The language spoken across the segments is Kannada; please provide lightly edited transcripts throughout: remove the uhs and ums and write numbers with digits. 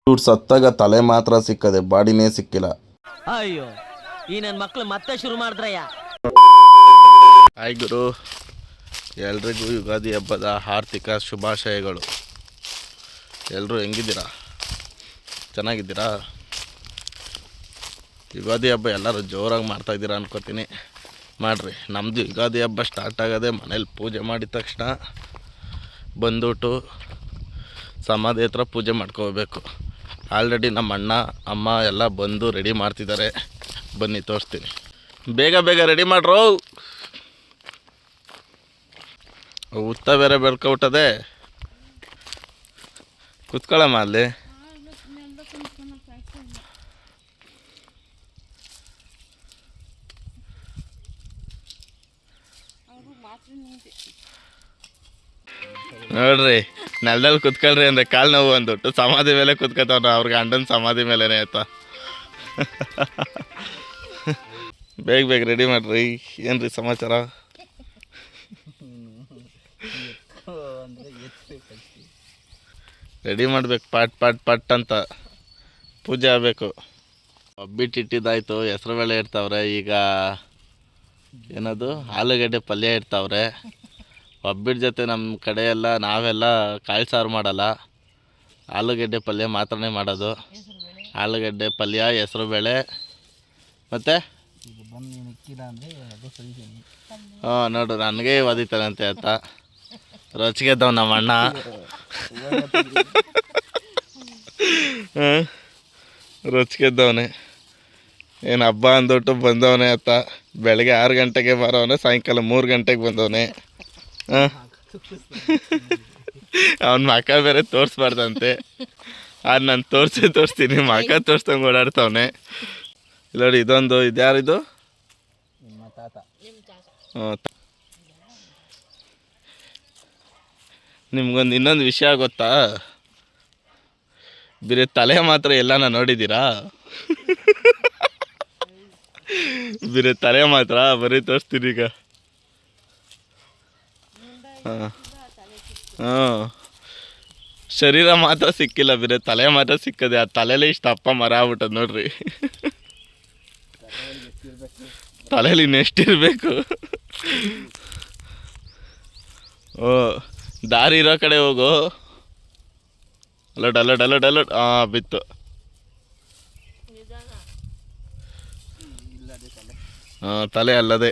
ಇವ್ರು ಸತ್ತಾಗ ತಲೆ ಮಾತ್ರ ಸಿಕ್ಕದೆ, ಬಾಡಿನೇ ಸಿಕ್ಕಿಲ್ಲ. ಅಯ್ಯೋ ಈ ನನ್ನ ಮಕ್ಳು ಮತ್ತೆ ಶುರು ಮಾಡಿದ್ರಯ್ಯ. ಹಾಯ್ ಗುರು, ಎಲ್ರಿಗೂ ಯುಗಾದಿ ಹಬ್ಬದ ಆರ್ಥಿಕ ಶುಭಾಶಯಗಳು. ಎಲ್ಲರೂ ಹೆಂಗಿದ್ದೀರಾ? ಚೆನ್ನಾಗಿದ್ದೀರಾ? ಯುಗಾದಿ ಹಬ್ಬ ಎಲ್ಲರೂ ಜೋರಾಗಿ ಮಾಡ್ತಾಯಿದ್ದೀರಾ ಅನ್ಕೋತೀನಿ. ಮಾಡಿರಿ. ನಮ್ಮದು ಯುಗಾದಿ ಹಬ್ಬ ಸ್ಟಾರ್ಟ್ ಆಗೋದೆ ಮನೇಲಿ ಪೂಜೆ ಮಾಡಿದ ತಕ್ಷಣ ಬಂದುಬಿಟ್ಟು ಸಮಾಧಿ ಹತ್ರ ಪೂಜೆ ಮಾಡ್ಕೋಬೇಕು. ಆಲ್ರೆಡಿ ನಮ್ಮ ಅಣ್ಣ ಅಮ್ಮ ಎಲ್ಲ ಬಂದು ರೆಡಿ ಮಾಡ್ತಿದ್ದಾರೆ. ಬನ್ನಿ ತೋರಿಸ್ತೀನಿ. ಬೇಗ ಬೇಗ ರೆಡಿ ಮಾಡ್ರು. ಉತ್ತ ಬೇರೆ ಬೆಳ್ಕೊಬಿಟ್ಟದೆ. ಕುತ್ಕೊಳ್ಳಮ್ಮ ಅಲ್ಲಿ. ನೋಡ್ರಿ, ನೆಲದಲ್ಲಿ ಕುತ್ಕೊಳ್ರಿ ಅಂದರೆ ಕಾಲು ನೋವು ಅಂದ್ಬಿಟ್ಟು ಸಮಾಧಿ ಮೇಲೆ ಕುತ್ಕೋತಾವ್ರ. ಅವ್ರಿಗೆ ಗಂಡನ ಸಮಾಧಿ ಮೇಲೇ ಆಯ್ತಾ. ಬೇಗ ಬೇಗ ರೆಡಿ ಮಾಡ್ರಿ. ಏನ್ರಿ ಸಮಾಚಾರ? ರೆಡಿ ಮಾಡ್ಬೇಕು ಪಟ್ ಪಟ್ ಪಟ್ ಅಂತ. ಪೂಜೆ ಆಗಬೇಕು. ಒಬ್ಬಿಟ್ಟಿದ್ದಾಯ್ತು. ಹೆಸರು ಬೇಳೆ ಇಡ್ತಾವ್ರೆ. ಈಗ ಏನದು ಆಲೂಗಡ್ಡೆ ಪಲ್ಯ ಇಡ್ತಾವ್ರೆ. ಒಬ್ಬಿಟ್ಟು ಜೊತೆ ನಮ್ಮ ಕಡೆ ಎಲ್ಲ ನಾವೆಲ್ಲ ಕಾಳು ಸಾರು ಮಾಡಲ್ಲ, ಆಲೂಗಡ್ಡೆ ಪಲ್ಯ ಮಾತ್ರನೇ ಮಾಡೋದು. ಆಲೂಗಡ್ಡೆ ಪಲ್ಯ, ಹೆಸರು ಬೇಳೆ ಮತ್ತು ನೋಡು ನನಗೆ ಒದಿತಾನಂತೆ ಆತ. ರೊಚ್ಗೆದ್ದವ್ ನಮ್ಮ ಅಣ್ಣ. ರೊಚ್ಗೆದ್ದವನೆ. ಏನು ಹಬ್ಬ ಅಂದ್ಬಿಟ್ಟು ಬಂದವನೇ ಆತ. ಬೆಳಗ್ಗೆ 6 ಗಂಟೆಗೆ ಬರೋವನೆ, ಸಾಯಂಕಾಲ 3 ಗಂಟೆಗೆ ಬಂದವನೆ. ಅವನ ಮಕ ಬೇರೆ ತೋರಿಸ್ಬಾರ್ದಂತೆ. ಅದು ನಾನು ತೋರಿಸ್ತೀನಿ. ಮಕ ತೋರಿಸ್ದಂಗೆ ಓಡಾಡ್ತವನೆ. ಇಲ್ಲ ನೋಡಿ, ಇದೊಂದು ಇದ್ಯಾರಿದು? ನಿಮ್ಗೊಂದು ಇನ್ನೊಂದು ವಿಷಯ ಗೊತ್ತಾ? ಬೇರೆ ತಲೆ ಮಾತ್ರ ಎಲ್ಲನ ನೋಡಿದ್ದೀರಾ? ಬೇರೆ ತಲೆ ಮಾತ್ರ ಬರೀ ತೋರಿಸ್ತೀನಿ ಈಗ. ಹಾಂ, ಶರೀರ ಮಾತ್ರ ಸಿಕ್ಕಿಲ್ಲ, ಬೇರೆ ತಲೆ ಮಾತ್ರ ಸಿಕ್ಕದೆ. ಆ ತಲೆಯಲ್ಲಿ ಇಷ್ಟು ಅಪ್ಪ ಮರ ಆಗ್ಬಿಟ್ಟದ ನೋಡ್ರಿ. ತಲೆಯಲ್ಲಿ ಇನ್ನೆಷ್ಟಿರಬೇಕು? ಓ, ದಾರಿ ಇರೋ ಕಡೆ ಹೋಗು. Alert alert alert alert. ಹಾಂ, ಬಿತ್ತು. ಹಾಂ, ತಲೆ ಅಲ್ಲದೆ.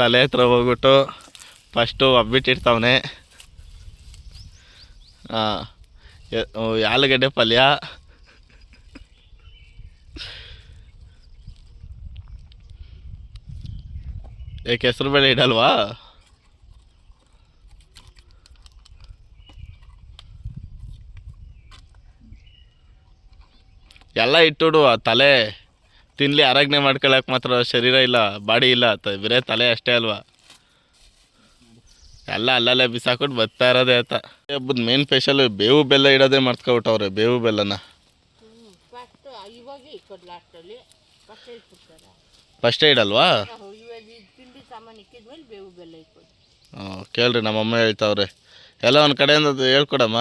ತಲೆ ಹತ್ರ ಹೋಗ್ಬಿಟ್ಟು ಫಸ್ಟು ಒಬ್ಬಿಟ್ಟಿರ್ತಾವನೆ. ಹಾಂ, ಆಲೂಗಡ್ಡೆ ಪಲ್ಯ, ಏಕೆ ಹೆಸರು ಬೇಳೆ ಇಡಲ್ವಾ? ಎಲ್ಲ ಇಟ್ಟುಡು. ಆ ತಲೆ ತಿನ್ಲಿ, ಆರಾಧನೆ ಮಾಡ್ಕೊಳಕ್ಕೆ ಮಾತ್ರ ಶರೀರ ಇಲ್ಲ, ಬಾಡಿ ಇಲ್ಲ. ಬರೇ ತಲೆ ಅಷ್ಟೇ ಅಲ್ವಾ? ಎಲ್ಲ ಅಲ್ಲಲ್ಲೇ ಬಿಸಾಕ್ಬಿಟ್ಟು ಬರ್ತಾ ಇರೋದೇ ಆಯ್ತಾ. ಹಬ್ಬದ ಮೇನ್ ಸ್ಪೆಷಲ್ ಬೇವು ಬೆಲ್ಲ ಇಡೋದೇ ಮರ್ತ್ಕೊಬಿಟ್ಟವ್ರೆ. ಬೇವು ಬೆಲ್ಲನ ಫಸ್ಟೇ ಇಡಲ್ವಾ? ಹಾಂ, ಕೇಳ್ರಿ, ನಮ್ಮಮ್ಮ ಹೇಳ್ತಾವ್ರೆ. ಎಲ್ಲ ಒಂದು ಕಡೆಯಿಂದ ಹೇಳ್ಕೊಡಮ್ಮ.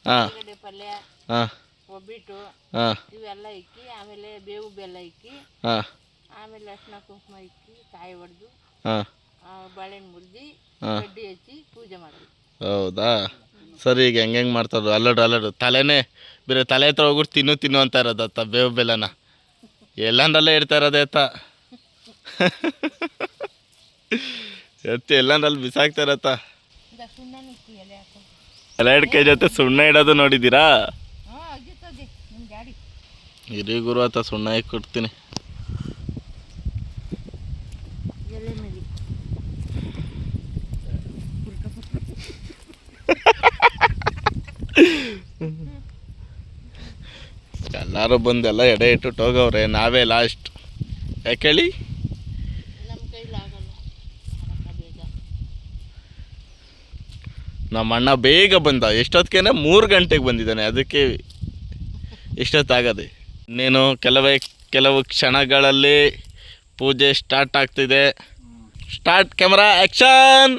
ಹಾಂ ಹಾಂ ಒಬ್ಬಿಟ್ಟು ಹಾಂ ಇವೆಲ್ಲ ಇಕ್ಕಿ, ಆಮೇಲೆ ಬೇವು ಬೆಲ್ಲ ಇಕ್ಕಿ, ಹಾಂ ಆಮೇಲೆ ಅರ್ಶಿನ ಕುಂಕುಮ ಇಕ್ಕಿ, ಕಾಯಿ ಹೊಡೆದು, ಹಾಂ ಬಾಳೆಹಣ್ಣು ಮುರಿದು, ಕಡ್ಡಿ ಹಚ್ಚಿ ಪೂಜೆ ಮಾಡೋದು. ಹೌದಾ? ಸರಿ, ಈಗ ಹೆಂಗೆ ಮಾಡ್ತಾರೋ ಅಲ್ಲಡು ತಲೆನೇ ಬೇರೆ ತಲೆ ಹತ್ರ ಹೋಗ್ಬಿಟ್ಟು ತಿನ್ನು ಅಂತ ಇರೋದತ್ತ ಬೇವು ಬೆಲ್ಲನ. ಎಲ್ಲಂದ್ರಲ್ಲೇ ಇಡ್ತಾ ಇರೋದೇ ಆತ. ಎತ್ತಿ ಎಲ್ಲಂದ್ರಲ್ಲಿ ಬಿಸಾಕ್ತಾ ಇರತ್ತ. ಎರಡು ಕೈ ಜೊತೆ ಸುಣ್ಣ ಇಡೋದು ನೋಡಿದ್ದೀರಾ? ಇರಿ ಗುರು ಆತ, ಸುಣ್ಣ ಹಾಕಿ ಕೊಡ್ತೀನಿ. ಎಲ್ಲರೂ ಬಂದೆಲ್ಲ ಎಡೆ ಇಟ್ಟು ಹೋಗವ್ರೆ. ನಾವೇ ಲಾಸ್ಟ್. ಯಾಕೆ ಹೇಳಿ? ನಮ್ಮ ಅಣ್ಣ ಬೇಗ ಬಂದ. ಎಷ್ಟೊತ್ತಿಗೆ? 3 ಗಂಟೆಗೆ ಬಂದಿದ್ದಾನೆ. ಅದಕ್ಕೆ ಇಷ್ಟೊತ್ತಾಗದೆ. ಇನ್ನೇನು ಕೆಲವು ಕ್ಷಣಗಳಲ್ಲಿ ಪೂಜೆ ಸ್ಟಾರ್ಟ್ ಆಗ್ತಿದೆ. Start, camera action.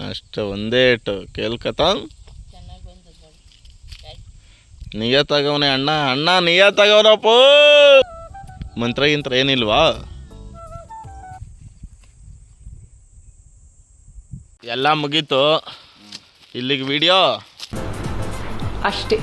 ಅಷ್ಟೇ ಒಂದೇ ಏಟು ಕೇಳ್ಕತಾನ್. ಚೆನ್ನಾಗಿ ಬಂದದ್ದು ನಿಯತ್ತಾಗವನೆ ಅಣ್ಣ, ಅಣ್ಣ ನಿಯತ್ತಾಗವನಪ್ಪ. ಮಂತ್ರ ಗಿಂತ್ರ ಏನಿಲ್ವಾ? ಎಲ್ಲ ಮುಗೀತು, ಇಲ್ಲಿಗೆ ವಿಡಿಯೋ ಅಷ್ಟೇ.